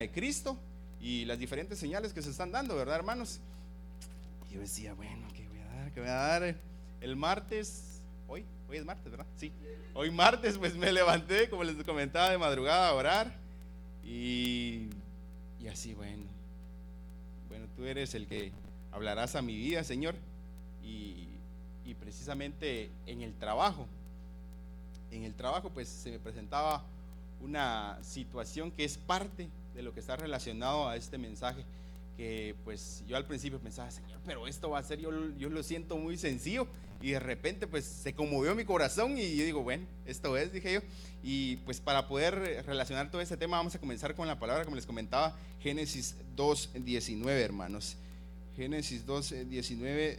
de Cristo y las diferentes señales que se están dando, ¿verdad, hermanos? Y yo decía, bueno, ¿qué voy a dar? ¿Qué voy a dar? El martes, hoy es martes, ¿verdad? Sí, hoy martes pues me levanté, como les comentaba, de madrugada a orar y así, bueno, tú eres el que hablarás a mi vida, Señor, y precisamente en el trabajo pues se me presentaba una situación que es parte de lo que está relacionado a este mensaje, que pues yo al principio pensaba, Señor, pero esto va a ser, yo lo siento muy sencillo, y de repente pues se conmovió mi corazón y yo digo, bueno, esto es, dije yo. Y pues para poder relacionar todo este tema vamos a comenzar con la palabra, como les comentaba, Génesis 2:19, hermanos. Génesis 2:19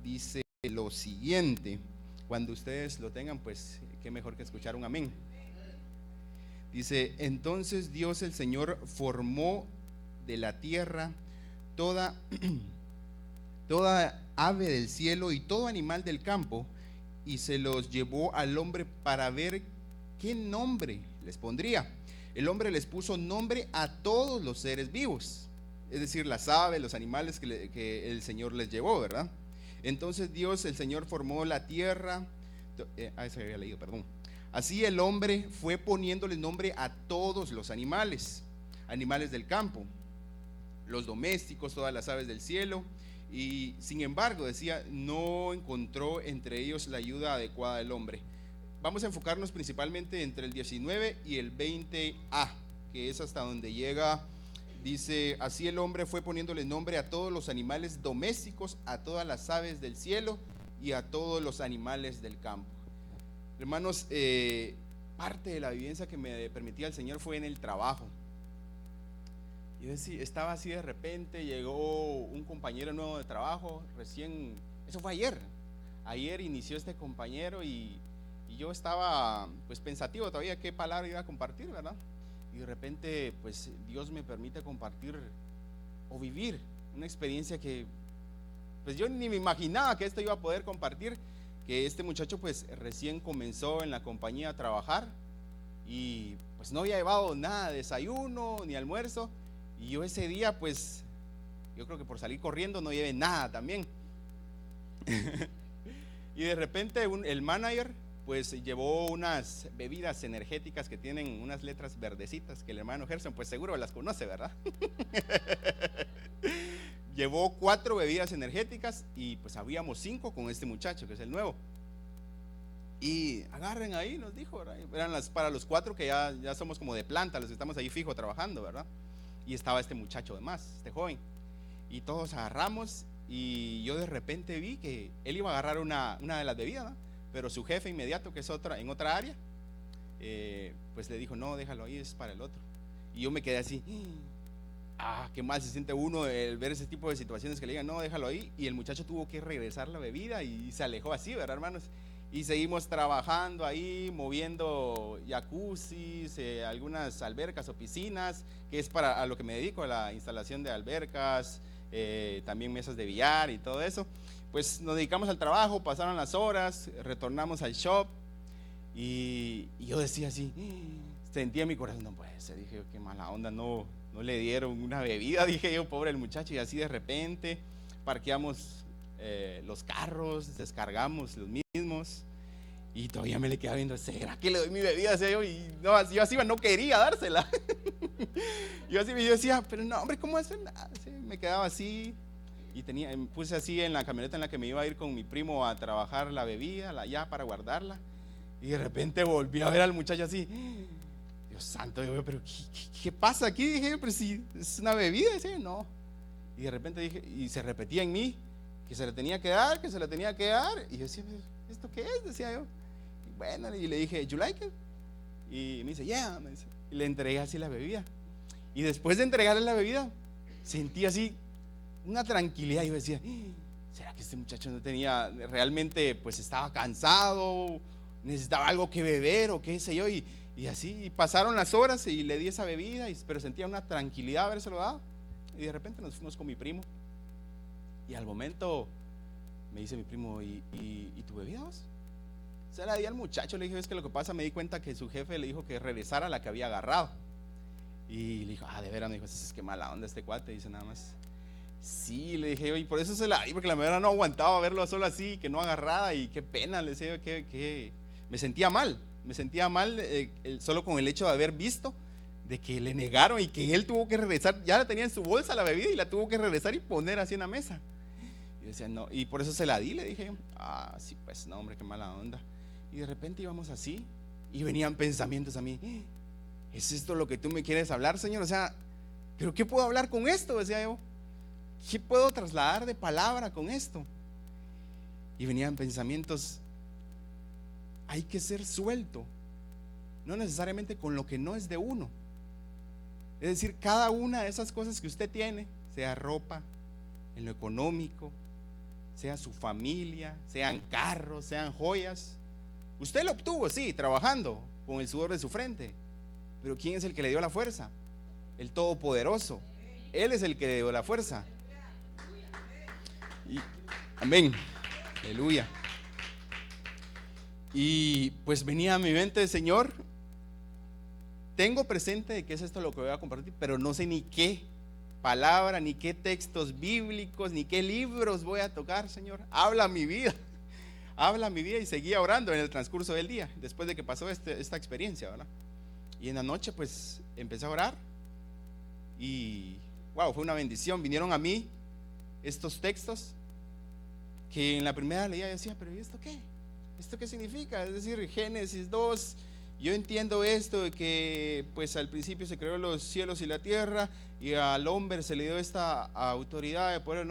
dice lo siguiente. Cuando ustedes lo tengan, pues qué mejor que escuchar un amén. Dice: entonces Dios el Señor formó de la tierra toda ave del cielo y todo animal del campo, y se los llevó al hombre para ver qué nombre les pondría. El hombre les puso nombre a todos los seres vivos, es decir, las aves, los animales que el Señor les llevó, ¿verdad? Entonces Dios el Señor formó la tierra. Eso había leído, perdón. Así el hombre fue poniéndole nombre a todos los animales del campo, los domésticos, todas las aves del cielo. Y sin embargo, decía, no encontró entre ellos la ayuda adecuada del hombre. Vamos a enfocarnos principalmente entre el 19 y el 20a, que es hasta donde llega. Dice: así el hombre fue poniéndole nombre a todos los animales domésticos, a todas las aves del cielo y a todos los animales del campo. Hermanos, parte de la vivencia que me permitía el Señor fue en el trabajo. Yo estaba así, de repente llegó un compañero nuevo de trabajo, recién, eso fue ayer inició este compañero, y yo estaba pues pensativo todavía qué palabra iba a compartir, ¿verdad? Y de repente pues Dios me permite compartir o vivir una experiencia que pues yo ni me imaginaba que esto iba a poder compartir, que este muchacho pues recién comenzó en la compañía a trabajar y pues no había llevado nada de desayuno ni almuerzo, y yo ese día pues yo creo que por salir corriendo no llevé nada también. Y de repente el manager pues llevó unas bebidas energéticas que tienen unas letras verdecitas, que el hermano Gerson pues seguro las conoce, ¿verdad? Llevó 4 bebidas energéticas y pues habíamos 5 con este muchacho que es el nuevo. Y agarren ahí, nos dijo, ¿verdad? Eran para los 4 que ya somos como de planta, los que estamos ahí fijo trabajando, ¿verdad? Y estaba este muchacho de más, este joven. Y todos agarramos, y yo de repente vi que él iba a agarrar una de las bebidas, ¿no? Pero su jefe inmediato, que es en otra área, pues le dijo, no, déjalo ahí, es para el otro. Y yo me quedé así, qué mal se siente uno el ver ese tipo de situaciones, que le digan, no, déjalo ahí. Y el muchacho tuvo que regresar la bebida y se alejó así, ¿verdad, hermanos? Y seguimos trabajando ahí, moviendo jacuzzis, algunas albercas o piscinas, que es a lo que me dedico, a la instalación de albercas, también mesas de billar y todo eso. Pues nos dedicamos al trabajo, pasaron las horas, retornamos al shop, y yo decía así, sentía en mi corazón, no puede ser, dije, qué mala onda, no le dieron una bebida, dije yo, pobre el muchacho. Y así de repente parqueamos los carros, descargamos los mismos, y todavía me le quedaba viendo, ¿será que le doy mi bebida? Decía yo, y no, yo así no quería dársela. Yo decía, pero no, hombre, ¿cómo hacer nada? Sí, me quedaba así, y puse así en la camioneta en la que me iba a ir con mi primo a trabajar la bebida, ya para guardarla, y de repente volví a ver al muchacho así, Dios santo, yo, pero ¿qué pasa aquí? Dije, pero si es una bebida, decía, no. Y de repente dije, y se repetía en mí, que se le tenía que dar, que se le tenía que dar, y yo decía, ¿esto qué es? Decía yo. Y bueno, y le dije, ¿you like it? Y me dice, yeah, me dice. Y le entregué así la bebida. Y después de entregarle la bebida, sentí así una tranquilidad. Y yo decía, ¿será que este muchacho no tenía, realmente pues estaba cansado, necesitaba algo que beber o qué sé yo? Y así pasaron las horas y le di esa bebida, pero sentía una tranquilidad habérselo dado. Y de repente nos fuimos con mi primo, y al momento me dice mi primo, ¿y tu bebida vos? Se la di al muchacho, le dije, es que lo que pasa, me di cuenta que su jefe le dijo que regresara la que había agarrado. Y le dijo, de veras, me dijo, es que mala onda este cuate, dice nada más. Sí, le dije, y por eso se la di, porque la verdad no aguantaba verlo solo así, que no agarrada, y qué pena, le decía, que me sentía mal solo con el hecho de haber visto de que le negaron y que él tuvo que regresar, ya la tenía en su bolsa la bebida y la tuvo que regresar y poner así en la mesa. Y decía, no, y por eso se la di, le dije, sí, pues no, hombre, qué mala onda. Y de repente íbamos así y venían pensamientos a mí, ¿es esto lo que tú me quieres hablar, Señor? O sea, ¿pero qué puedo hablar con esto? Decía yo, ¿qué puedo trasladar de palabra con esto? Y venían pensamientos, hay que ser suelto, no necesariamente con lo que no es de uno. Es decir, cada una de esas cosas que usted tiene, sea ropa, en lo económico, sea su familia, sean carros, sean joyas, usted lo obtuvo, sí, trabajando con el sudor de su frente, pero ¿quién es el que le dio la fuerza? El Todopoderoso. Él es el que le dio la fuerza. Y, amén, aleluya. Y pues venía a mi mente, Señor, tengo presente de qué es esto lo que voy a compartir, pero no sé ni qué palabra, ni qué textos bíblicos, ni qué libros voy a tocar, Señor. Habla mi vida, y seguía orando en el transcurso del día, después de que pasó esta experiencia, ¿verdad? Y en la noche pues empecé a orar y wow, fue una bendición. Vinieron a mí estos textos que en la primera leía y decía, pero ¿y esto qué? ¿Esto qué significa? Es decir, Génesis 2, yo entiendo esto de que pues al principio se creó los cielos y la tierra y al hombre se le dio esta autoridad de poner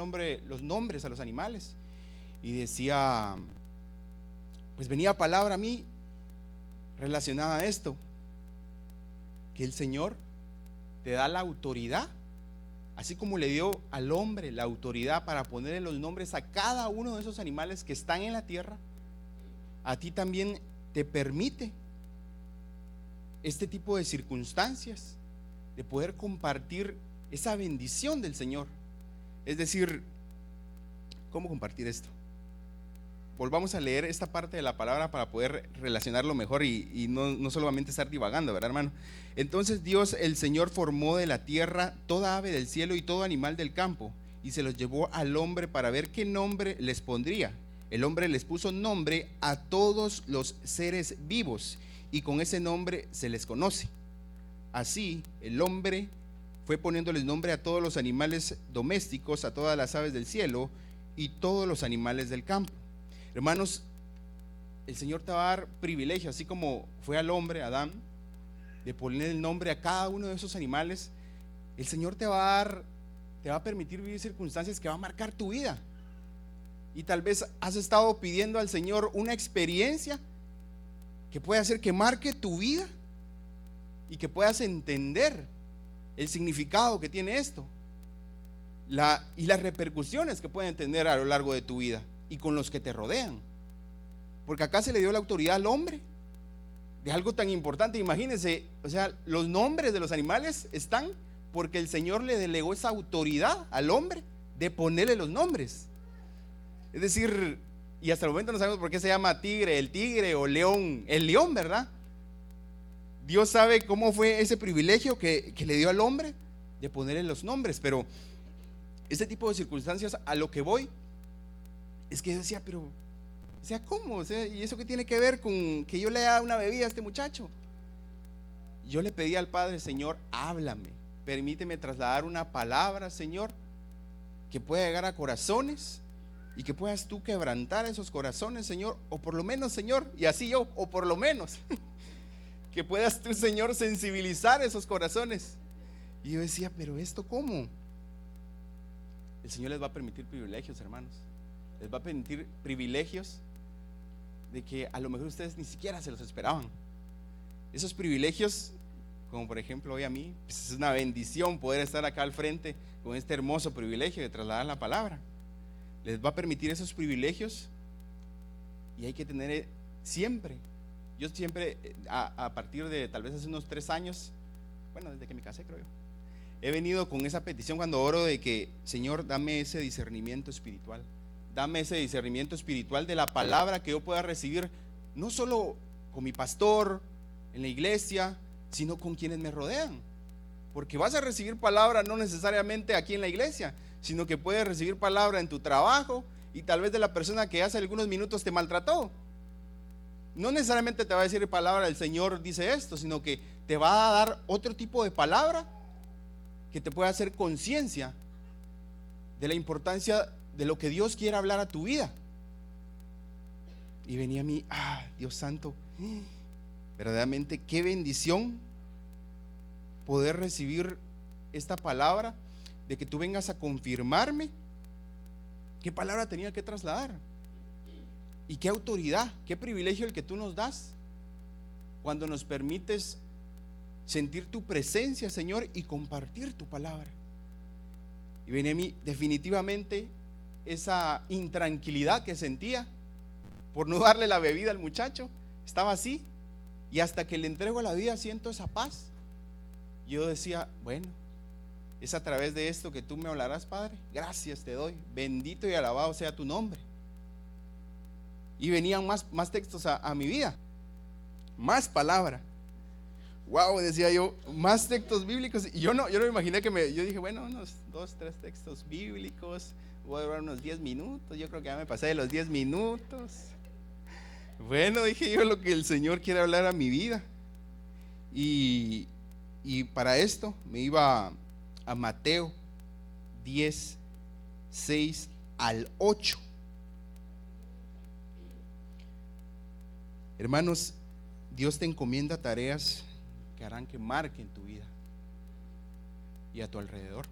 los nombres a los animales. Y decía, pues venía palabra a mí relacionada a esto, que el Señor te da la autoridad, así como le dio al hombre la autoridad para ponerle los nombres a cada uno de esos animales que están en la tierra. A ti también te permite este tipo de circunstancias de poder compartir esa bendición del Señor. Es decir, ¿cómo compartir esto? Volvamos a leer esta parte de la palabra para poder relacionarlo mejor y no solamente estar divagando, ¿verdad, hermano? Entonces Dios, el Señor, formó de la tierra toda ave del cielo y todo animal del campo y se los llevó al hombre para ver qué nombre les pondría. El hombre les puso nombre a todos los seres vivos y con ese nombre se les conoce. Así el hombre fue poniéndoles nombre a todos los animales domésticos, a todas las aves del cielo y todos los animales del campo. Hermanos, el Señor te va a dar privilegio, así como fue al hombre, Adán, de poner el nombre a cada uno de esos animales. El Señor te va a permitir vivir circunstancias que va a marcar tu vida. Y tal vez has estado pidiendo al Señor una experiencia que puede hacer que marque tu vida y que puedas entender el significado que tiene esto y las repercusiones que pueden tener a lo largo de tu vida y con los que te rodean. Porque acá se le dio la autoridad al hombre de algo tan importante. Imagínense, o sea, los nombres de los animales están porque el Señor le delegó esa autoridad al hombre de ponerle los nombres. Es decir, y hasta el momento no sabemos por qué se llama tigre, el tigre, o león, el león, ¿verdad? Dios sabe cómo fue ese privilegio que le dio al hombre de ponerle los nombres, pero este tipo de circunstancias, a lo que voy es que yo decía, pero, o sea, ¿cómo? O sea, ¿y eso qué tiene que ver con que yo le haga una bebida a este muchacho? Yo le pedí al Padre, Señor, háblame, permíteme trasladar una palabra, Señor, que pueda llegar a corazones y que puedas tú quebrantar esos corazones, Señor, o por lo menos, Señor, y así yo, o por lo menos que puedas tú, Señor, sensibilizar esos corazones. Y yo decía, pero ¿esto cómo? El Señor les va a permitir privilegios, hermanos. Les va a permitir privilegios de que a lo mejor ustedes ni siquiera se los esperaban. Esos privilegios, como por ejemplo hoy a mí, pues es una bendición poder estar acá al frente con este hermoso privilegio de trasladar la palabra. Les va a permitir esos privilegios y hay que tener siempre. Yo siempre, a partir de tal vez hace unos 3 años, bueno, desde que me casé creo yo, he venido con esa petición cuando oro de que, Señor, dame ese discernimiento espiritual. Dame ese discernimiento espiritual de la palabra que yo pueda recibir, no solo con mi pastor, en la iglesia, sino con quienes me rodean. porque vas a recibir palabra no necesariamente aquí en la iglesia, sino que puedes recibir palabra en tu trabajo y tal vez de la persona que hace algunos minutos te maltrató. No necesariamente te va a decir palabra el Señor dice esto, sino que te va a dar otro tipo de palabra que te pueda hacer conciencia de la importancia de lo que Dios quiere hablar a tu vida. Y venía a mí, Dios santo, verdaderamente qué bendición poder recibir esta palabra, de que tú vengas a confirmarme qué palabra tenía que trasladar. Y qué autoridad, qué privilegio el que tú nos das cuando nos permites sentir tu presencia, Señor, y compartir tu palabra. Y venía a mí definitivamente esa intranquilidad que sentía por no darle la bebida al muchacho. Estaba así, y hasta que le entrego la vida siento esa paz. Yo decía, bueno, es a través de esto que tú me hablarás, Padre. Gracias te doy, bendito y alabado sea tu nombre. Y venían más textos a mi vida, más palabra. Wow, decía yo, más textos bíblicos. Y yo no me imaginé yo dije, bueno, unos 2, 3 textos bíblicos, voy a durar unos 10 minutos. Yo creo que ya me pasé de los 10 minutos. Bueno, dije yo, lo que el Señor quiere hablar a mi vida. Y para esto me iba a Mateo 10, 6 al 8. Hermanos, Dios te encomienda tareas que harán que marquen tu vida y a tu alrededor.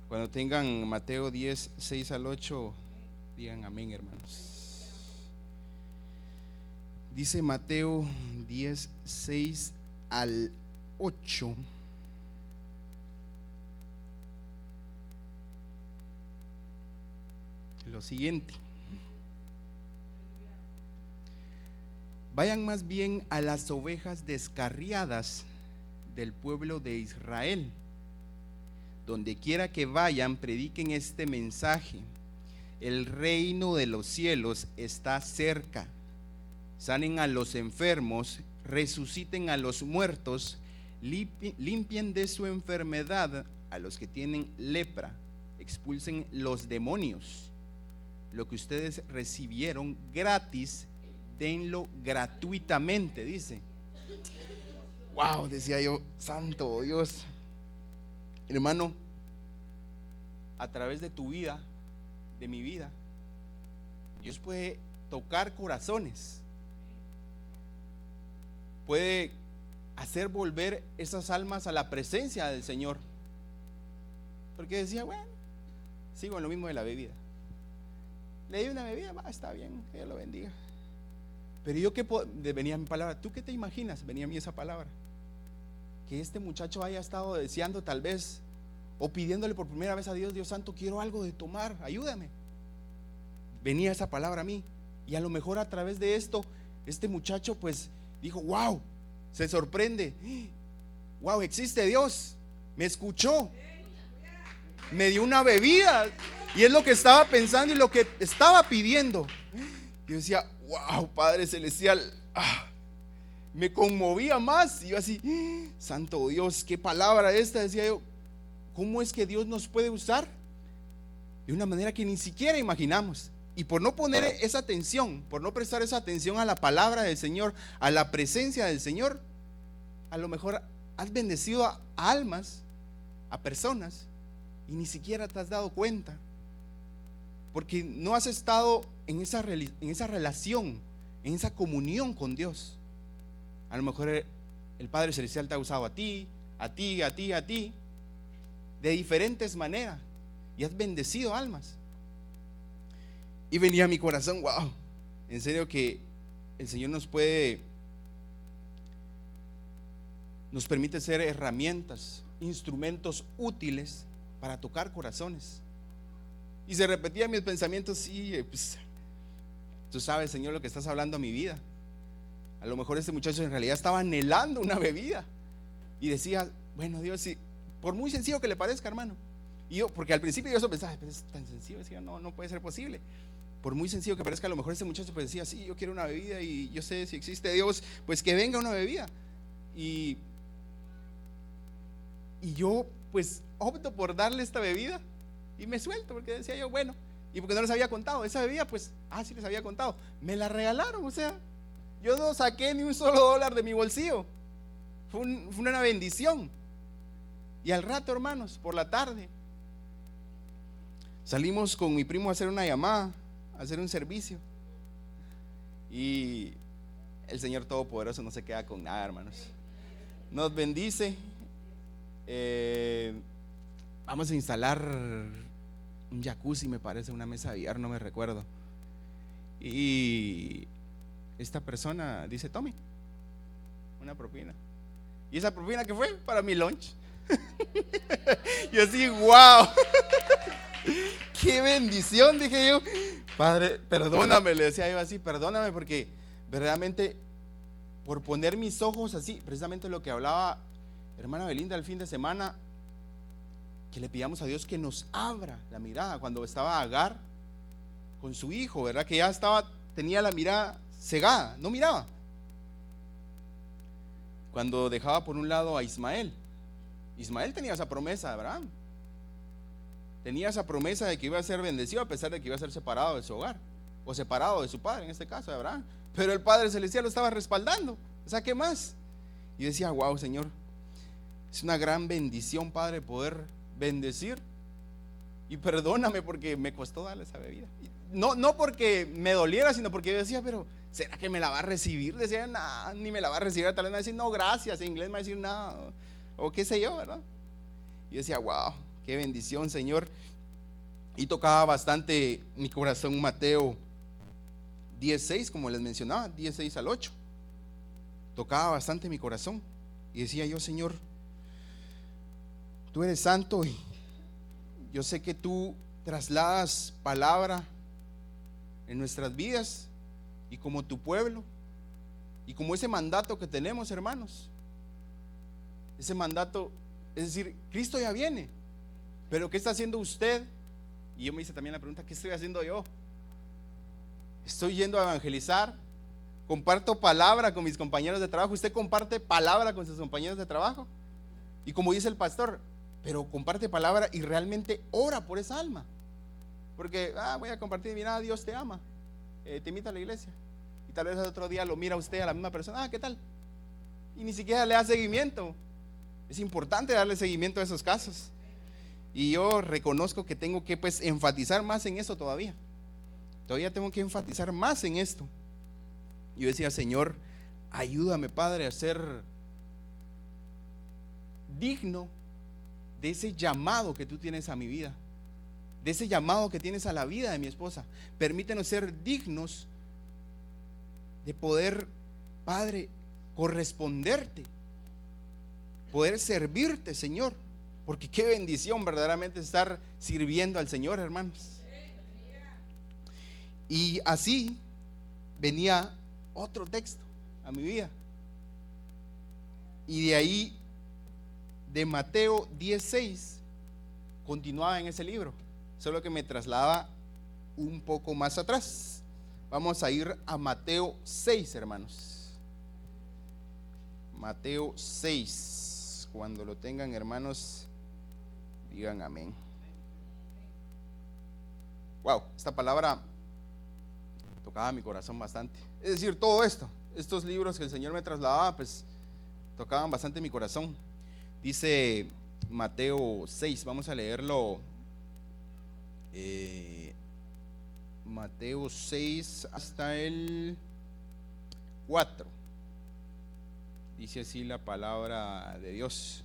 Cuando tengan Mateo 10, 6 al 8, digan amén, hermanos. Dice Mateo 10, 6 al 8. Lo siguiente: vayan más bien a las ovejas descarriadas del pueblo de Israel. Donde quiera que vayan, prediquen este mensaje: el reino de los cielos está cerca. Sanen a los enfermos, resuciten a los muertos, limpien de su enfermedad a los que tienen lepra, expulsen los demonios. Lo que ustedes recibieron gratis, denlo gratuitamente, dice. Wow, decía yo, santo Dios. Hermano, a través de tu vida, de mi vida, Dios puede tocar corazones, puede hacer volver esas almas a la presencia del Señor. Porque decía, bueno, sigo en lo mismo de la bebida. Le di una bebida, está bien, que Dios lo bendiga. Pero yo venía mi palabra, ¿tú qué te imaginas? Venía a mí esa palabra, que este muchacho haya estado deseando tal vez, o pidiéndole por primera vez a Dios, Dios santo, quiero algo de tomar, ayúdame. Venía esa palabra a mí, y a lo mejor a través de esto, este muchacho pues dijo, wow, se sorprende, wow, existe Dios, me escuchó, me dio una bebida, y es lo que estaba pensando y lo que estaba pidiendo. Yo decía, wow, Padre Celestial, me conmovía más. Y yo así, santo Dios, qué palabra esta, decía yo. ¿Cómo es que Dios nos puede usar de una manera que ni siquiera imaginamos? Y por no poner esa atención, por no prestar esa atención a la palabra del Señor, a la presencia del Señor, a lo mejor has bendecido a almas, a personas, y ni siquiera te has dado cuenta, porque no has estado en esa relación, en esa comunión con Dios. A lo mejor el Padre Celestial te ha usado a ti, de diferentes maneras, y has bendecido almas. Y venía a mi corazón, wow, en serio que el Señor nos permite ser herramientas, instrumentos útiles para tocar corazones. Y se repetían mis pensamientos, sí, pues, tú sabes, Señor, lo que estás hablando a mi vida. A lo mejor este muchacho en realidad estaba anhelando una bebida y decía, bueno, Dios, sí, por muy sencillo que le parezca, hermano. Y yo, porque al principio yo eso pensaba, pero es tan sencillo, decía, no puede ser posible. Por muy sencillo que parezca, a lo mejor este muchacho pues decía, sí, yo quiero una bebida y yo sé si existe Dios, pues que venga una bebida. Y Y yo pues opto por darle esta bebida y me suelto, porque decía yo, bueno, y porque no les había contado, esa bebida pues, sí les había contado, me la regalaron, o sea, yo no saqué ni un solo dólar de mi bolsillo, fue una bendición. Y al rato, hermanos, por la tarde, salimos con mi primo a hacer una llamada, a hacer un servicio, y el Señor Todopoderoso no se queda con nada, hermanos, nos bendice. Vamos a instalar un jacuzzi, me parece, una mesa de billar, no me recuerdo. Y esta persona dice: tome una propina. ¿Y esa propina qué fue? Para mi lunch. Yo así, wow, qué bendición, dije yo. Padre, perdóname, le decía yo así, perdóname, porque verdaderamente por poner mis ojos así, precisamente lo que hablaba hermana Belinda el fin de semana, que le pidamos a Dios que nos abra la mirada. Cuando estaba Agar con su hijo, ¿verdad? Que ya tenía la mirada cegada, no miraba. Cuando dejaba por un lado a Ismael tenía esa promesa de Abraham, tenía esa promesa de que iba a ser bendecido a pesar de que iba a ser separado de su hogar, o separado de su padre, en este caso de Abraham, pero el Padre Celestial lo estaba respaldando. O sea, ¿qué más? Y decía: wow, Señor, es una gran bendición, Padre, poder bendecir. Y perdóname porque me costó darle esa bebida. No porque me doliera, sino porque yo decía: pero ¿será que me la va a recibir? Decía: nah, ni me la va a recibir. Tal vez me va a decir no gracias, en inglés me va a decir nada, o qué sé yo, ¿verdad? Y decía: wow, qué bendición, Señor. Y tocaba bastante mi corazón Mateo 10:6, como les mencionaba, 10:6 al 8. Tocaba bastante mi corazón. Y decía yo: Señor, tú eres santo y yo sé que tú trasladas palabra en nuestras vidas y como tu pueblo y como ese mandato que tenemos, hermanos. Ese mandato, es decir, Cristo ya viene, pero ¿qué está haciendo usted? Y yo me hice también la pregunta: ¿qué estoy haciendo yo? Estoy yendo a evangelizar, comparto palabra con mis compañeros de trabajo. ¿Usted comparte palabra con sus compañeros de trabajo? Y como dice el pastor, pero comparte palabra y realmente ora por esa alma. Porque voy a compartir, mira, Dios te ama, te invita a la iglesia, y tal vez el otro día lo mira usted a la misma persona: ¿qué tal? Y ni siquiera le da seguimiento. Es importante darle seguimiento a esos casos. Y yo reconozco que tengo que pues enfatizar más en eso todavía. Todavía tengo que enfatizar más en esto. Yo decía: Señor, ayúdame, Padre, a ser digno de ese llamado que tú tienes a mi vida, de ese llamado que tienes a la vida de mi esposa. Permítenos ser dignos de poder, Padre, corresponderte, poder servirte, Señor, porque qué bendición verdaderamente estar sirviendo al Señor, hermanos. Y así venía otro texto a mi vida, y de ahí, de Mateo 10:6, continuaba en ese libro, solo que me trasladaba un poco más atrás. Vamos a ir a Mateo 6, hermanos. Mateo 6. Cuando lo tengan, hermanos, digan amén. Wow, esta palabra tocaba mi corazón bastante. Es decir, todo estos libros que el Señor me trasladaba, pues tocaban bastante mi corazón. Dice Mateo 6, vamos a leerlo. Mateo 6 hasta el 4. Dice así la palabra de Dios: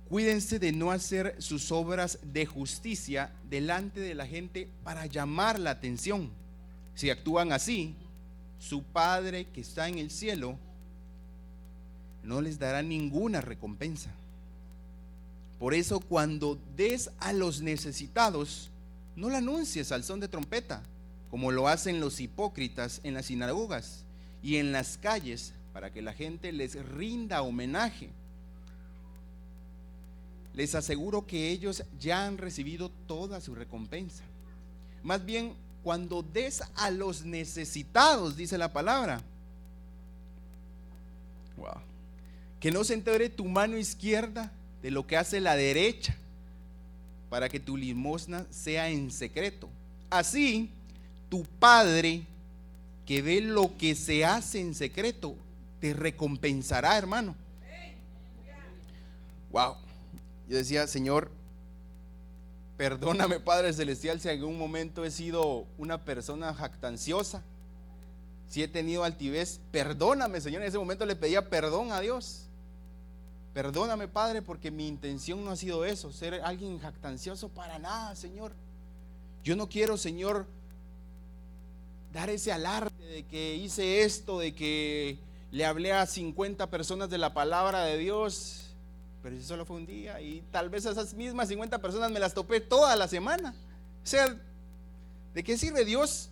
cuídense de no hacer sus obras de justicia delante de la gente para llamar la atención. Si actúan así, su Padre que está en el cielo no les dará ninguna recompensa. Por eso, cuando des a los necesitados, no lo anuncies al son de trompeta, como lo hacen los hipócritas en las sinagogas y en las calles, para que la gente les rinda homenaje. Les aseguro que ellos ya han recibido toda su recompensa. Más bien, cuando des a los necesitados, dice la palabra, wow, que no se entere tu mano izquierda de lo que hace la derecha, para que tu limosna sea en secreto. Así, tu Padre que ve lo que se hace en secreto, te recompensará, hermano. Wow. Yo decía, Señor, perdóname, Padre Celestial, si en algún momento he sido una persona jactanciosa, si he tenido altivez, perdóname, Señor. En ese momento le pedía perdón a Dios. Perdóname, Padre, porque mi intención no ha sido eso, ser alguien jactancioso para nada, Señor. Yo no quiero, Señor, dar ese alarde de que hice esto, de que le hablé a 50 personas de la palabra de Dios, pero si solo fue un día, y tal vez esas mismas 50 personas me las topé toda la semana. O sea, ¿de qué sirve? Dios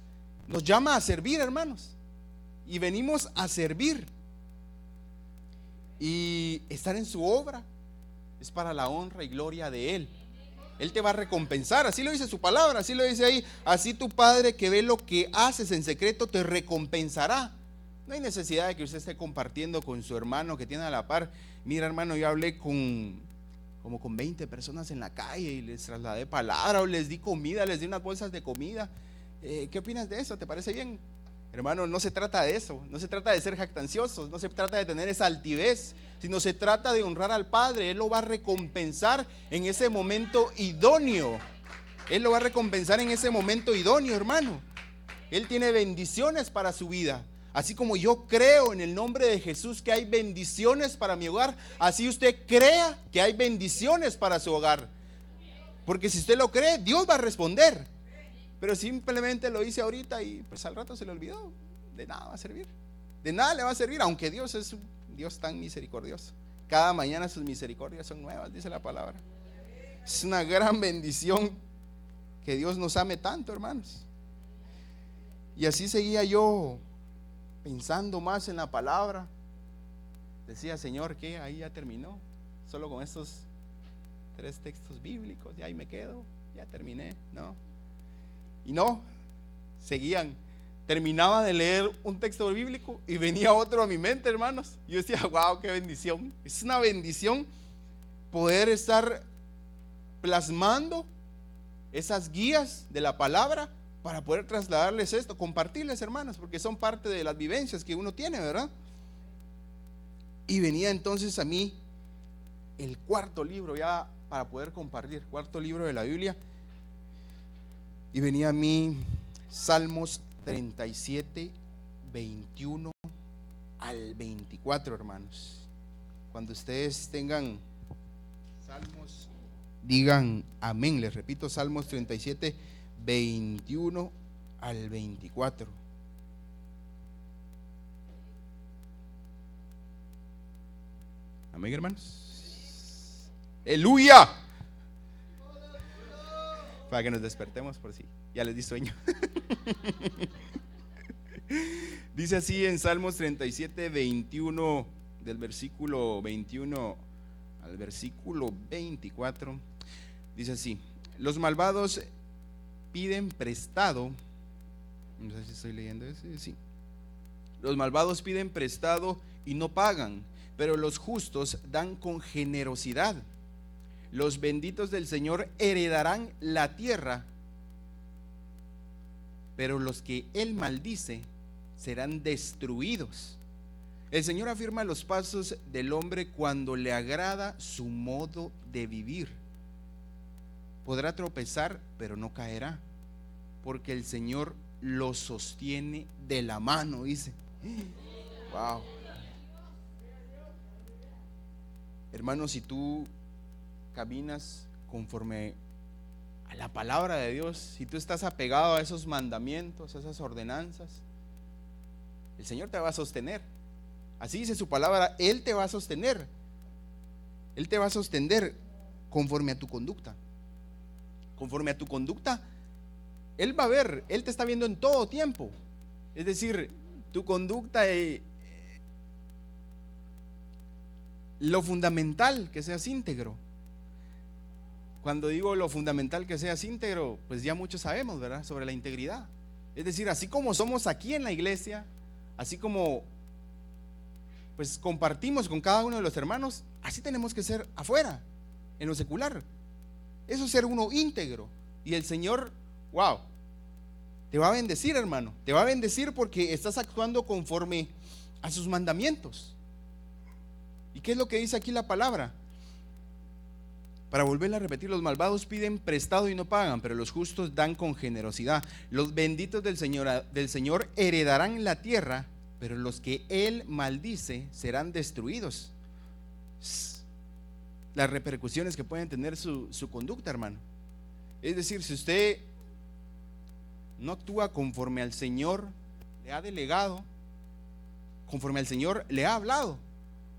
nos llama a servir, hermanos, y venimos a servir, y estar en su obra es para la honra y gloria de Él. Él te va a recompensar, así lo dice su palabra, así lo dice ahí. Así tu Padre que ve lo que haces en secreto te recompensará. No hay necesidad de que usted esté compartiendo con su hermano que tiene a la par. Mira, hermano, yo hablé con 20 personas en la calle y les trasladé palabra, o les di comida, les di unas bolsas de comida. ¿Qué opinas de eso? ¿Te parece bien? Hermano, no se trata de eso, no se trata de ser jactanciosos, no se trata de tener esa altivez, sino se trata de honrar al Padre. Él lo va a recompensar en ese momento idóneo. Él lo va a recompensar en ese momento idóneo, hermano. Él tiene bendiciones para su vida. Así como yo creo en el nombre de Jesús que hay bendiciones para mi hogar, así usted crea que hay bendiciones para su hogar. Porque si usted lo cree, Dios va a responder. Pero simplemente lo hice ahorita y pues al rato se le olvidó. De nada va a servir. De nada le va a servir, aunque Dios es un Dios tan misericordioso. Cada mañana sus misericordias son nuevas, dice la palabra. Es una gran bendición que Dios nos ame tanto, hermanos. Y así seguía yo pensando más en la palabra. Decía, Señor, ¿qué? Ahí ya terminó. Solo con estos 3 textos bíblicos, ya ahí me quedo, ya terminé, ¿no? Y no, seguían. Terminaba de leer un texto bíblico y venía otro a mi mente, hermanos. Yo decía, wow, qué bendición. Es una bendición poder estar plasmando esas guías de la palabra para poder trasladarles esto, compartirles, hermanos, porque son parte de las vivencias que uno tiene, ¿verdad? Y venía entonces a mí el 4.º libro ya para poder compartir, 4.º libro de la Biblia. Y venía a mí Salmos 37, 21 al 24, hermanos. Cuando ustedes tengan Salmos, digan amén. Les repito, Salmos 37, 21 al 24. Amén, hermanos. ¡Aleluya! Para que nos despertemos por si ya les di sueño. Dice así en Salmos 37, 21, del versículo 21 al versículo 24. Dice así: los malvados piden prestado. No sé si estoy leyendo eso. Sí. Los malvados piden prestado y no pagan, pero los justos dan con generosidad. Los benditos del Señor heredarán la tierra, pero los que Él maldice serán destruidos. El Señor afirma los pasos del hombre cuando le agrada su modo de vivir. Podrá tropezar, pero no caerá, porque el Señor lo sostiene de la mano, dice. Wow. Hermanos, si tú caminas conforme a la palabra de Dios, si tú estás apegado a esos mandamientos, a esas ordenanzas, el Señor te va a sostener. Así dice su palabra, Él te va a sostener. Él te va a sostener conforme a tu conducta. Conforme a tu conducta, Él va a ver, Él te está viendo en todo tiempo. Es decir, tu conducta, lo fundamental, que seas íntegro. Cuando digo lo fundamental, que seas íntegro, pues ya muchos sabemos, ¿verdad?, sobre la integridad. Es decir, así como somos aquí en la iglesia, así como pues compartimos con cada uno de los hermanos, así tenemos que ser afuera. en lo secular. Eso es ser uno íntegro. Y el Señor, wow, te va a bendecir, hermano. Te va a bendecir porque estás actuando conforme a sus mandamientos. ¿Y qué es lo que dice aquí la palabra? Para volverla a repetir, los malvados piden prestado y no pagan, pero los justos dan con generosidad. Los benditos del Señor heredarán la tierra, pero los que Él maldice serán destruidos. Las repercusiones que pueden tener su conducta, hermano. Es decir, si usted no actúa conforme al Señor le ha delegado, conforme al Señor le ha hablado,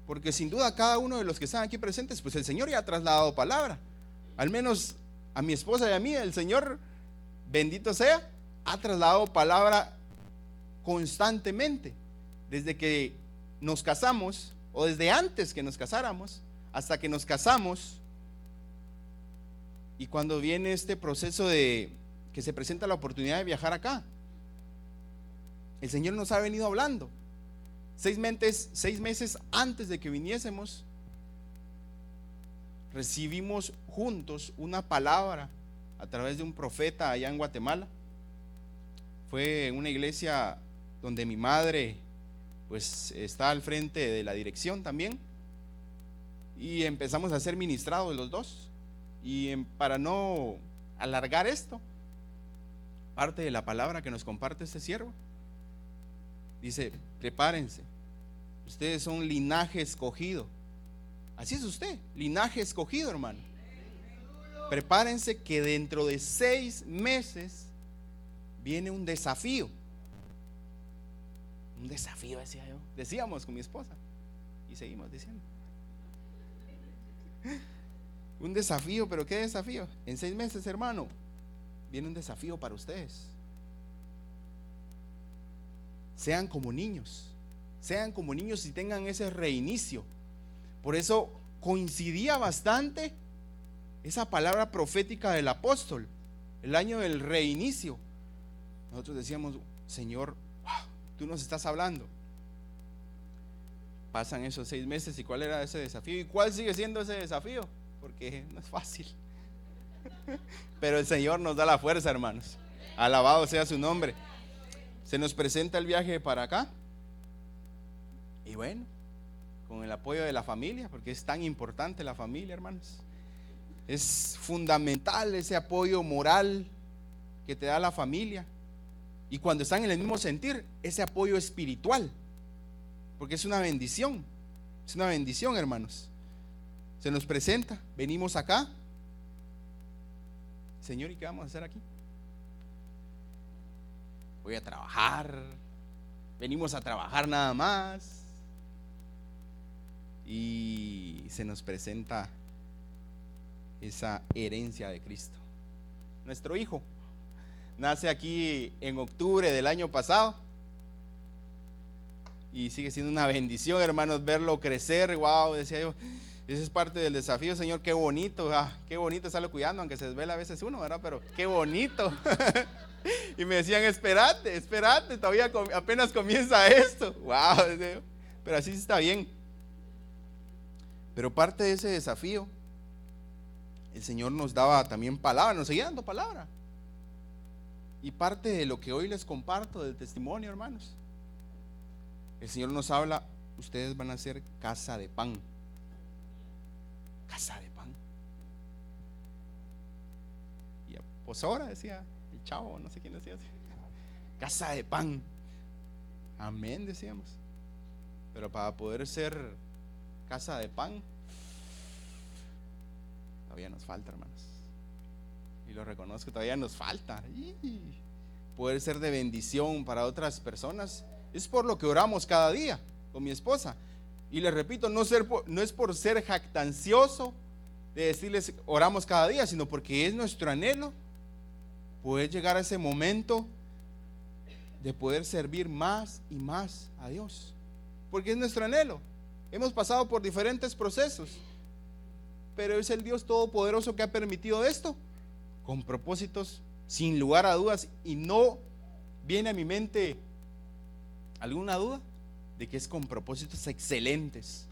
porque sin duda cada uno de los que están aquí presentes, pues el Señor ya ha trasladado palabra. Al menos a mi esposa y a mí, el Señor, bendito sea, ha trasladado palabra constantemente. Desde que nos casamos, o desde antes que nos casáramos, hasta que nos casamos, y cuando viene este proceso de que se presenta la oportunidad de viajar acá, el Señor nos ha venido hablando. 6 meses antes de que viniésemos, recibimos juntos una palabra a través de un profeta allá en Guatemala. Fue en una iglesia donde mi madre pues está al frente de la dirección también, y empezamos a ser ministrados los dos. Y para no alargar esto, parte de la palabra que nos comparte este siervo dice: prepárense, ustedes son linaje escogido. Así es usted, linaje escogido, hermano. Prepárense que dentro de 6 meses viene un desafío. Un desafío, decía yo. Decíamos con mi esposa y seguimos diciendo. Un desafío, pero ¿qué desafío? En 6 meses, hermano, viene un desafío para ustedes. Sean como niños y tengan ese reinicio. Por eso coincidía bastante esa palabra profética del apóstol, el año del reinicio. Nosotros decíamos: Señor, wow, tú nos estás hablando. Pasan esos 6 meses, ¿y cuál era ese desafío? ¿Y cuál sigue siendo ese desafío? Porque no es fácil. Pero el Señor nos da la fuerza, hermanos. Alabado sea su nombre. Se nos presenta el viaje para acá. Y bueno, con el apoyo de la familia, porque es tan importante la familia, hermanos. Es fundamental ese apoyo moral que te da la familia. Y cuando están en el mismo sentir, ese apoyo espiritual, porque es una bendición. Es una bendición, hermanos. Se nos presenta, venimos acá. Señor, ¿y qué vamos a hacer aquí? Voy a trabajar. Venimos a trabajar nada más. Y se nos presenta esa herencia de Cristo. Nuestro hijo nace aquí en octubre del año pasado. Y sigue siendo una bendición, hermanos, verlo crecer. Wow, decía yo, ese es parte del desafío, Señor. Qué bonito, qué bonito estarlo cuidando, aunque se desvela a veces uno, ¿verdad? Pero qué bonito. Y me decían: espérate, todavía apenas comienza esto. Wow, decía yo, pero así está bien. Pero parte de ese desafío, el Señor nos daba también palabra, nos seguía dando palabra. Y parte de lo que hoy les comparto del testimonio, hermanos, el Señor nos habla: ustedes van a ser casa de pan. Casa de pan. Y pues ahora decía el chavo, no sé quién decía así. Casa de pan. Amén, decíamos. Pero para poder ser casa de pan, todavía nos falta, hermanos. Y lo reconozco, todavía nos falta. Poder ser de bendición para otras personas. Es por lo que oramos cada día con mi esposa. Y les repito, no es por ser jactancioso de decirles oramos cada día, sino porque es nuestro anhelo poder llegar a ese momento de poder servir más y más a Dios. Porque es nuestro anhelo. Hemos pasado por diferentes procesos, pero es el Dios Todopoderoso que ha permitido esto con propósitos sin lugar a dudas. Y no viene a mi mente alguna duda de que es con propósitos excelentes,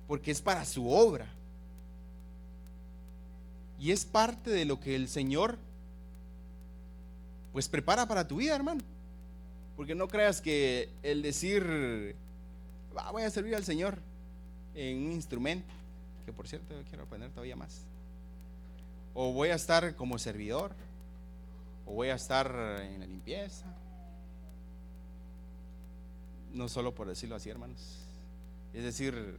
porque es para su obra, Y es parte de lo que el Señor pues prepara para tu vida, hermano. Porque no creas que el decir voy a servir al Señor en un instrumento, que por cierto yo quiero aprender todavía más, o voy a estar como servidor, o voy a estar en la limpieza, no solo por decirlo así, hermanos. Es decir,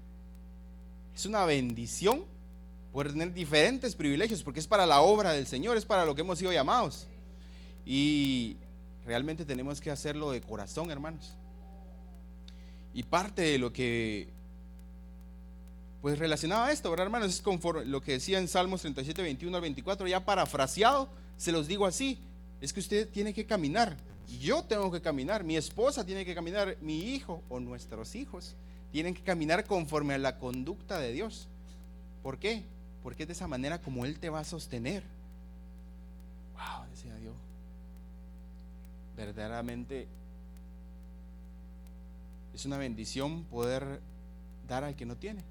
es una bendición poder tener diferentes privilegios, porque es para la obra del Señor, es para lo que hemos sido llamados, y realmente tenemos que hacerlo de corazón, hermanos. Y parte de lo que pues relacionado a esto, ¿verdad, hermanos? Es conforme lo que decía en Salmos 37, 21 al 24, ya parafraseado, se los digo así: es que usted tiene que caminar, yo tengo que caminar, mi esposa tiene que caminar, mi hijo o nuestros hijos tienen que caminar conforme a la conducta de Dios. ¿Por qué? Porque es de esa manera como Él te va a sostener. Wow, decía Dios, verdaderamente es una bendición poder dar al que no tiene.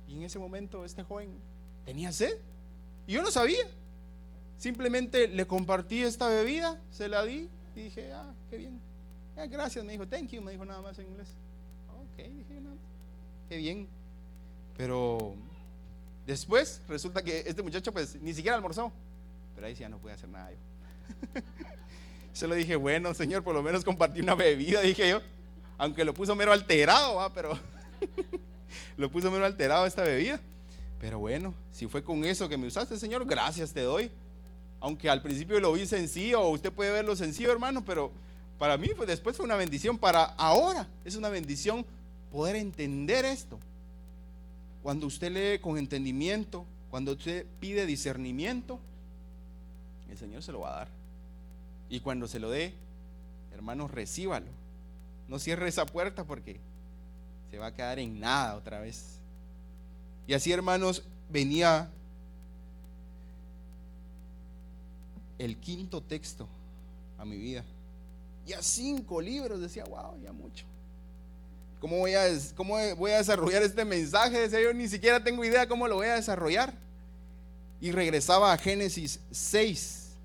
Y en ese momento este joven tenía sed y yo no sabía. Simplemente le compartí esta bebida, se la di y dije, qué bien, gracias, me dijo, thank you, me dijo nada más en inglés. Ok, dije, no, qué bien. Pero después resulta que este muchacho pues ni siquiera almorzó. Pero ahí sí ya no pude hacer nada yo. Solo dije, bueno, Señor, por lo menos compartí una bebida, dije yo. Aunque lo puso mero alterado, pero lo puso mero alterado esta bebida. Pero bueno, si fue con eso que me usaste, Señor, gracias te doy. Aunque al principio lo vi sencillo, o usted puede verlo sencillo, hermano, pero para mí pues después fue una bendición. Para ahora es una bendición poder entender esto. Cuando usted lee con entendimiento, cuando usted pide discernimiento, el Señor se lo va a dar. Y cuando se lo dé, hermanos, recíbalo. No cierre esa puerta porque se va a quedar en nada otra vez. Y así, hermanos, venía el quinto texto a mi vida. Ya 5 libros, decía, wow, ya mucho. ¿Cómo voy a desarrollar este mensaje? Decía yo, ni siquiera tengo idea cómo lo voy a desarrollar. Y regresaba a Génesis 6.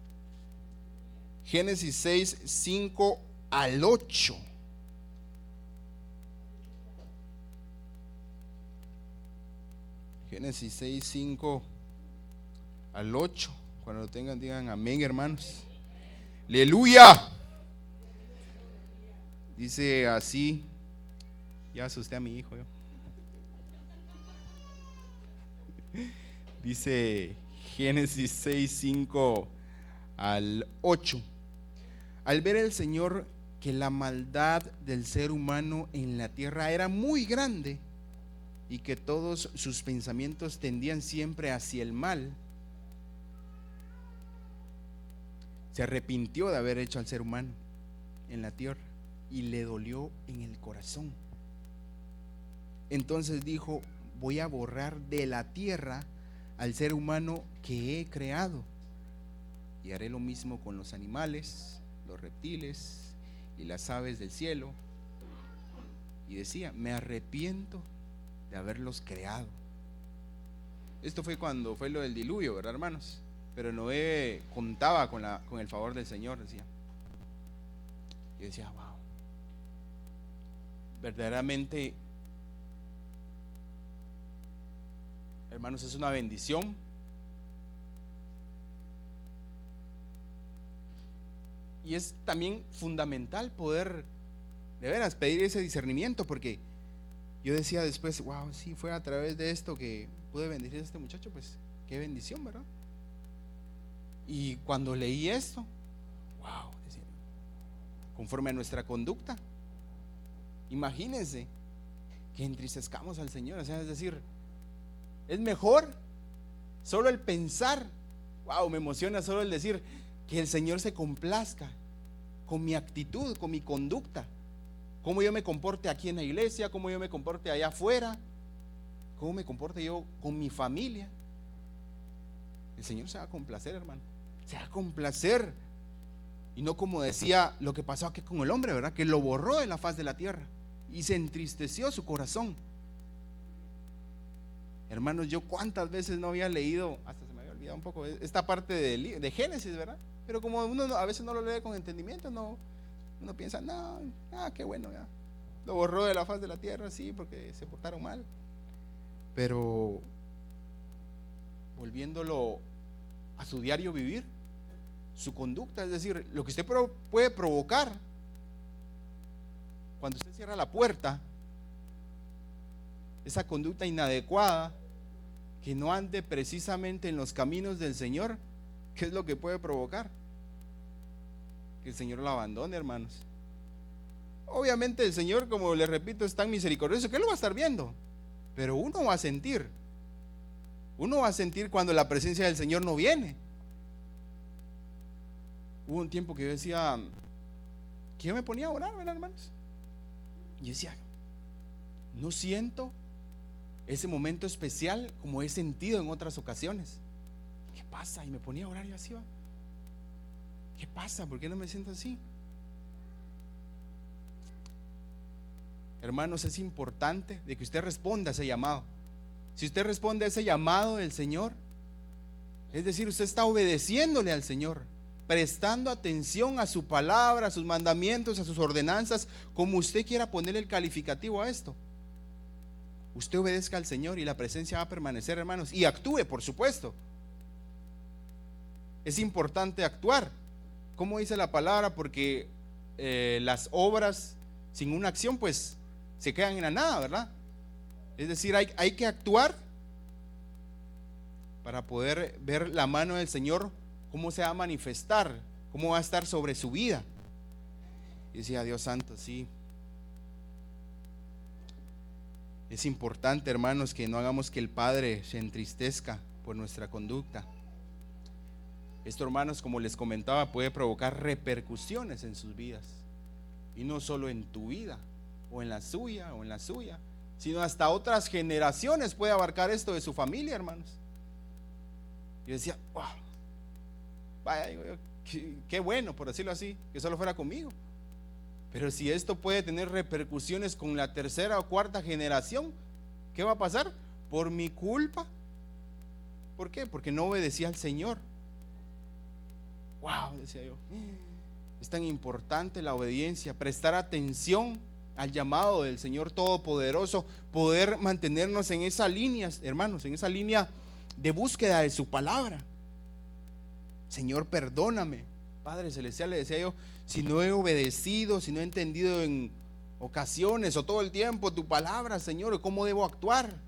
Génesis 6, 5 al 8. Génesis 6, 5 al 8. Cuando lo tengan, digan amén, hermanos. ¡Aleluya! Dice así. Ya asusté a mi hijo yo. Dice Génesis 6, 5 al 8. Al ver el Señor que la maldad del ser humano en la tierra era muy grande y que todos sus pensamientos tendían siempre hacia el mal, se arrepintió de haber hecho al ser humano en la tierra y le dolió en el corazón. Entonces dijo, voy a borrar de la tierra al ser humano que he creado y haré lo mismo con los animales, los reptiles y las aves del cielo. Y decía, me arrepiento de haberlos creado. Esto fue cuando fue lo del diluvio, ¿verdad, hermanos? Pero Noé contaba con el favor del Señor, decía. Y decía, wow, verdaderamente, hermanos, es una bendición y es también fundamental poder de veras pedir ese discernimiento, porque yo decía después, wow, si fue a través de esto que pude bendecir a este muchacho, pues qué bendición, ¿verdad? Y cuando leí esto, wow, decía, conforme a nuestra conducta, imagínense que entristezcamos al Señor, o sea, es decir, es mejor solo el pensar, wow, me emociona solo el decir que el Señor se complazca con mi actitud, con mi conducta, cómo yo me comporte aquí en la iglesia, cómo yo me comporte allá afuera, cómo me comporte yo con mi familia. El Señor se va a complacer, hermano, se va a complacer. Y no como decía lo que pasó aquí con el hombre, ¿verdad? Que lo borró de la faz de la tierra y se entristeció su corazón. Hermanos, yo cuántas veces no había leído, hasta se olvidado un poco esta parte de Génesis, ¿verdad? Pero como uno a veces no lo lee con entendimiento, uno piensa, no, qué bueno, ya. Lo borró de la faz de la tierra, sí, porque se portaron mal. Pero volviéndolo a su diario vivir, su conducta, es decir, lo que usted puede provocar cuando usted cierra la puerta, esa conducta inadecuada, que no ande precisamente en los caminos del Señor, ¿qué es lo que puede provocar? Que el Señor lo abandone, hermanos. Obviamente el Señor, como les repito, es tan misericordioso que Él lo va a estar viendo, pero uno va a sentir cuando la presencia del Señor no viene. Hubo un tiempo que yo decía, que yo me ponía a orar, ¿verdad, hermanos? Y yo decía, no siento ese momento especial como he sentido en otras ocasiones. ¿Qué pasa? Y me ponía a orar y así va. ¿Qué pasa? ¿Por qué no me siento así? Hermanos, es importante de que usted responda a ese llamado. Si usted responde a ese llamado del Señor, es decir, usted está obedeciéndole al Señor, prestando atención a su palabra, a sus mandamientos, a sus ordenanzas, como usted quiera ponerle el calificativo a esto. Usted obedezca al Señor y la presencia va a permanecer, hermanos, y actúe, por supuesto. Es importante actuar. ¿Cómo dice la palabra? Porque las obras sin una acción pues se quedan en la nada, ¿verdad? Es decir, hay que actuar para poder ver la mano del Señor, cómo se va a manifestar, cómo va a estar sobre su vida. Y decía, Dios santo, sí. Es importante, hermanos, que no hagamos que el Padre se entristezca por nuestra conducta. Esto, hermanos, como les comentaba, puede provocar repercusiones en sus vidas. Y no solo en tu vida, o en la suya, sino hasta otras generaciones puede abarcar esto de su familia, hermanos. Yo decía, wow, vaya, qué bueno, por decirlo así, que solo fuera conmigo. Pero si esto puede tener repercusiones con la tercera o cuarta generación, ¿qué va a pasar? Por mi culpa. ¿Por qué? Porque no obedecía al Señor. Wow, decía yo, es tan importante la obediencia, prestar atención al llamado del Señor Todopoderoso, poder mantenernos en esa línea, hermanos, en esa línea de búsqueda de su palabra. Señor, perdóname, Padre Celestial, le decía yo, si no he obedecido, si no he entendido en ocasiones o todo el tiempo tu palabra, Señor, ¿cómo debo actuar?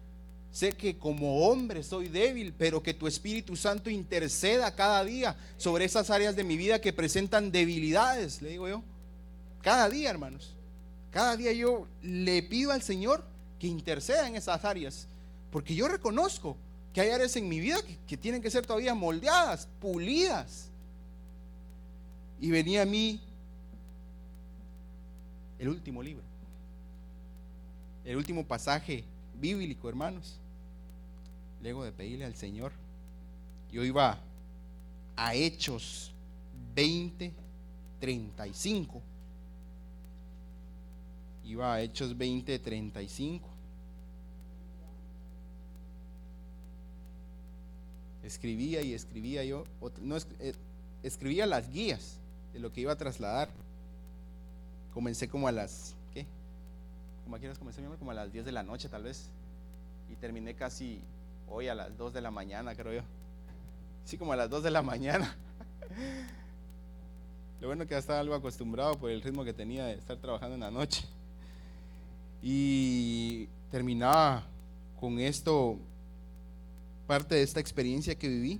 Sé que como hombre soy débil, pero que tu Espíritu Santo interceda cada día sobre esas áreas de mi vida que presentan debilidades, le digo yo. Cada día, hermanos, cada día yo le pido al Señor que interceda en esas áreas, porque yo reconozco que hay áreas en mi vida que tienen que ser todavía moldeadas, pulidas. Y venía a mí el último libro, el último pasaje bíblico, hermanos. Luego de pedirle al Señor, yo iba a Hechos 20:35. Iba a Hechos 20:35. Escribía y escribía yo, escribía las guías de lo que iba a trasladar. Comencé como a las, ¿qué? ¿Cómo a qué horas comencé, mi amor? Como a las 10 de la noche tal vez. Y terminé casi hoy a las 2 de la mañana, creo yo. Sí, como a las 2 de la mañana. Lo bueno que ya estaba algo acostumbrado por el ritmo que tenía de estar trabajando en la noche. Y terminaba con esto, parte de esta experiencia que viví,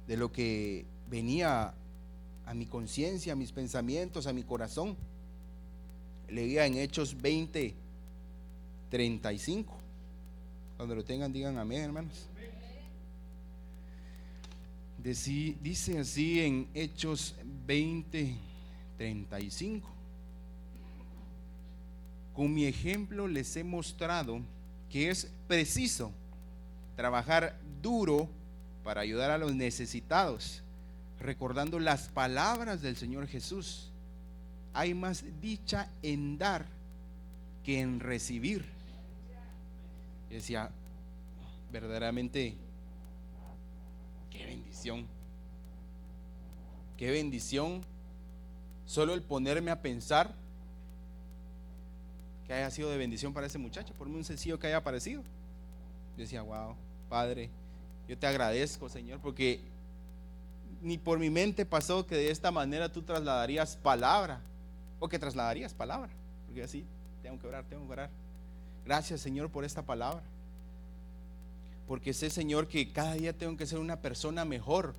de lo que venía a mi conciencia, a mis pensamientos, a mi corazón. Leía en Hechos 20:35. Cuando lo tengan, digan amén, hermanos. Dice así en Hechos 20:35. Con mi ejemplo les he mostrado que es preciso trabajar duro para ayudar a los necesitados, recordando las palabras del Señor Jesús. Hay más dicha en dar que en recibir. Y decía, verdaderamente bendición. Qué bendición solo el ponerme a pensar que haya sido de bendición para ese muchacho, por muy sencillo que haya aparecido. Yo decía, wow, Padre, yo te agradezco, Señor, porque ni por mi mente pasó que de esta manera tú trasladarías palabra, o que trasladarías palabra, porque así tengo que orar. Gracias, Señor, por esta palabra, porque sé, Señor, que cada día tengo que ser una persona mejor.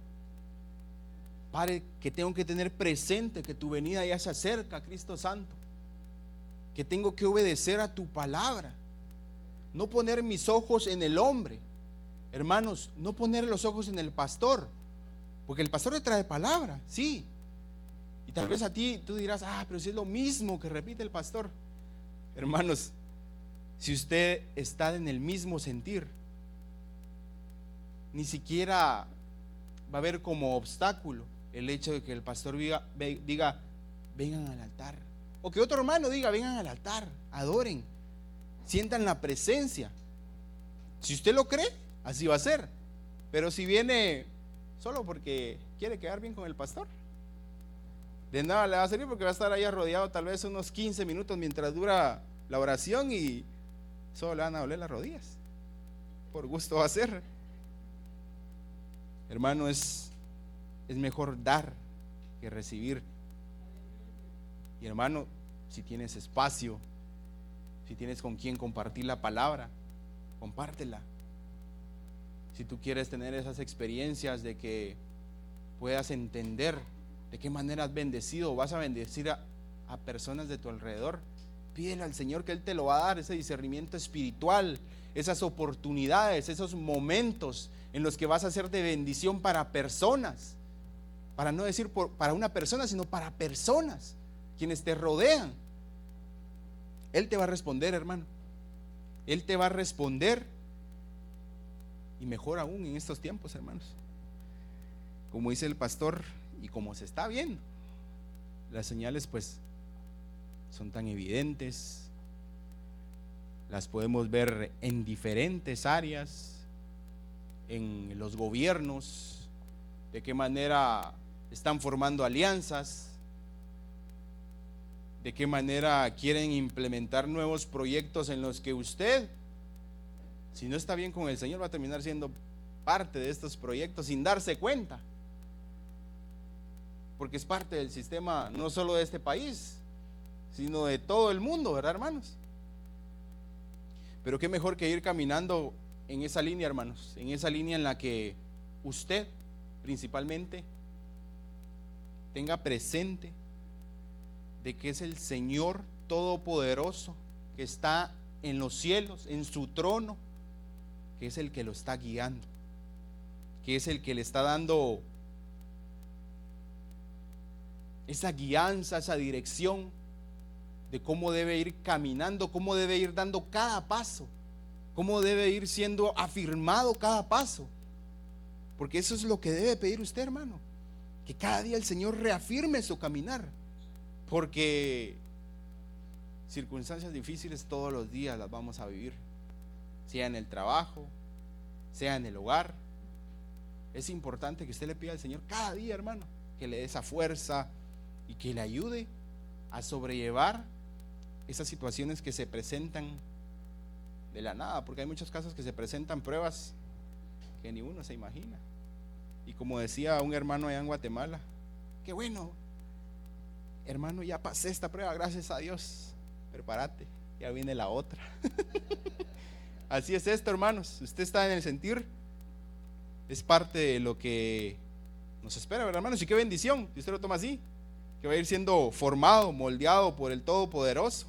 Padre, que tengo que tener presente que tu venida ya se acerca, Cristo Santo, que tengo que obedecer a tu palabra, no poner mis ojos en el hombre, hermanos, no poner los ojos en el pastor, porque el pastor le trae palabra, sí, y tal vez a ti tú dirás, pero si es lo mismo que repite el pastor. Hermanos, si usted está en el mismo sentir, ni siquiera va a haber como obstáculo el hecho de que el pastor diga, vengan al altar, o que otro hermano diga, vengan al altar, adoren, sientan la presencia. Si usted lo cree, así va a ser. Pero si viene solo porque quiere quedar bien con el pastor, de nada le va a servir, porque va a estar ahí rodeado tal vez unos 15 minutos mientras dura la oración y solo le van a doler las rodillas. Por gusto va a ser. Hermano, es mejor dar que recibir. Y hermano, si tienes espacio, si tienes con quien compartir la palabra, compártela. Si tú quieres tener esas experiencias de que puedas entender de qué manera has bendecido o vas a bendecir a personas de tu alrededor, pídele al Señor que Él te lo va a dar, ese discernimiento espiritual, esas oportunidades, esos momentos en los que vas a ser de bendición para personas, para no decir para una persona, sino para personas, quienes te rodean. Él te va a responder, hermano. Él te va a responder, y mejor aún en estos tiempos, hermanos. Como dice el pastor, y como se está viendo, las señales pues son tan evidentes, las podemos ver en diferentes áreas, en los gobiernos, de qué manera están formando alianzas, de qué manera quieren implementar nuevos proyectos en los que usted, si no está bien con el Señor, va a terminar siendo parte de estos proyectos sin darse cuenta, porque es parte del sistema no solo de este país, sino de todo el mundo, ¿verdad, hermanos? Pero qué mejor que ir caminando en esa línea, hermanos, en esa línea en la que usted principalmente tenga presente de que es el Señor Todopoderoso que está en los cielos, en su trono, que es el que lo está guiando, que es el que le está dando esa guianza, esa dirección de cómo debe ir caminando, cómo debe ir dando cada paso, cómo debe ir siendo afirmado cada paso, porque eso es lo que debe pedir usted, hermano, que cada día el Señor reafirme su caminar, porque circunstancias difíciles todos los días las vamos a vivir, sea en el trabajo, sea en el hogar. Es importante que usted le pida al Señor cada día, hermano, que le dé esa fuerza y que le ayude a sobrellevar esas situaciones que se presentan de la nada, porque hay muchos casos que se presentan pruebas que ni uno se imagina. Y como decía un hermano allá en Guatemala, qué bueno, hermano, ya pasé esta prueba, gracias a Dios, prepárate, ya viene la otra. Así es esto, hermanos, usted está en el sentir, es parte de lo que nos espera, ¿verdad, hermanos? Y qué bendición, si usted lo toma así, que va a ir siendo formado, moldeado por el Todopoderoso,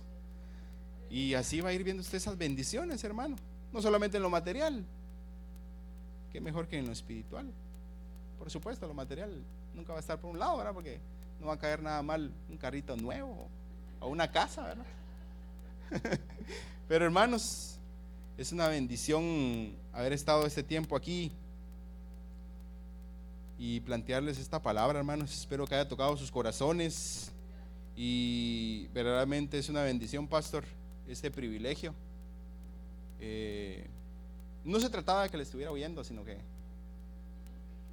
y así va a ir viendo usted esas bendiciones, hermano, no solamente en lo material, qué mejor que en lo espiritual. Por supuesto, lo material nunca va a estar por un lado, ¿verdad? Porque no va a caer nada mal un carrito nuevo o una casa, ¿verdad? Pero hermanos, es una bendición haber estado este tiempo aquí y plantearles esta palabra, hermanos. Espero que haya tocado sus corazones y verdaderamente es una bendición, pastor, este privilegio. No se trataba de que le estuviera oyendo, sino que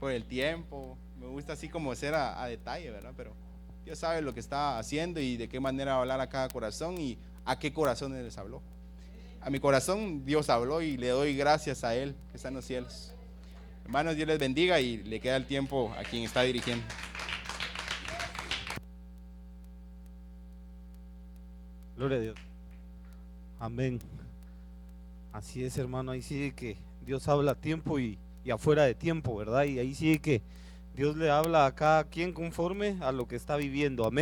por el tiempo, me gusta así como ser a detalle, ¿verdad? Pero Dios sabe lo que está haciendo y de qué manera va a hablar a cada corazón y a qué corazones les habló. A mi corazón Dios habló y le doy gracias a Él que está en los cielos. Hermanos, Dios les bendiga y le queda el tiempo a quien está dirigiendo. Gloria a Dios. Amén. Así es, hermano, ahí sigue que Dios habla a tiempo y afuera de tiempo, ¿verdad? Y ahí sigue que Dios le habla a cada quien conforme a lo que está viviendo. Amén.